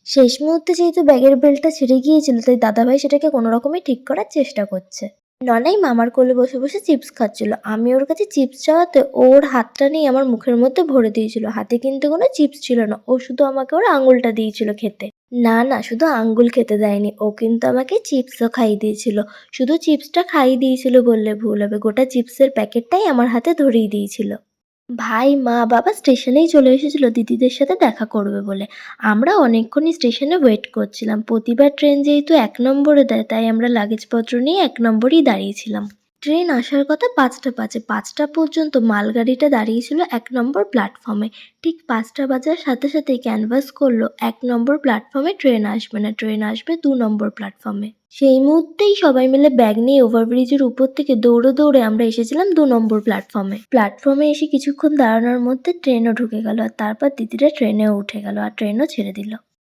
শেষ মুহূর্তে যেহেতু ব্যাগের বেল্টটা ছিঁড়ে গিয়েছিল, তাই দাদাভাই সেটাকে কোনো রকমে ঠিক করার চেষ্টা করছে। ননাই মামার কোলে বসে বসে চিপস খাচ্ছিল। আমি ওর কাছে চিপস চাওয়াতে ওর হাতটা নিয়ে আমার মুখের মধ্যে ভরে দিয়েছিল। হাতে কিন্তু কোনো চিপস ছিল না, ও শুধু আমাকে ওর আঙুলটা দিয়েছিল খেতে। না না, শুধু আঙ্গুল খেতে দেয়নি, ও কিন্তু আমাকে চিপসও খাইয়ে দিয়েছিল। শুধু চিপসটা খাইয়ে দিয়েছিল বললে ভুল হবে, গোটা চিপসের প্যাকেটটাই আমার হাতে ধরিয়ে দিয়েছিল। ভাই, মা, বাবা স্টেশনেই চলে এসেছিল দিদিদের সাথে দেখা করবে বলে। আমরা অনেকক্ষণই স্টেশনে ওয়েট করছিলাম। প্রতিবার ট্রেন যেহেতু ১ নম্বরে দেয়, তাই আমরা লাগেজপত্র নিয়ে ১ নম্বরেই দাঁড়িয়েছিলাম। ট্রেন আসার কথা ৫টা বাজে। ৫টা পর্যন্ত মালগাড়িটা দাঁড়িয়েছিল ১ নম্বর প্ল্যাটফর্মে। ঠিক ৫টা বাজার সাথে সাথেই ক্যানভাস করলো ১ নম্বর প্ল্যাটফর্মে ট্রেন আসবে না, ট্রেন আসবে ২ নম্বর প্ল্যাটফর্মে। সেই মুহূর্তেই সবাই মিলে ব্যাগ নিয়ে ওভারব্রিজের উপর থেকে দৌড়ে দৌড়ে আমরা এসেছিলাম ২ নম্বর প্ল্যাটফর্মে। প্ল্যাটফর্মে এসে কিছুক্ষণ দাঁড়ানোর মধ্যে ট্রেনও ঢুকে গেল, আর তারপর দিদিরা ট্রেনেও উঠে গেল আর ট্রেনও ছেড়ে দিল।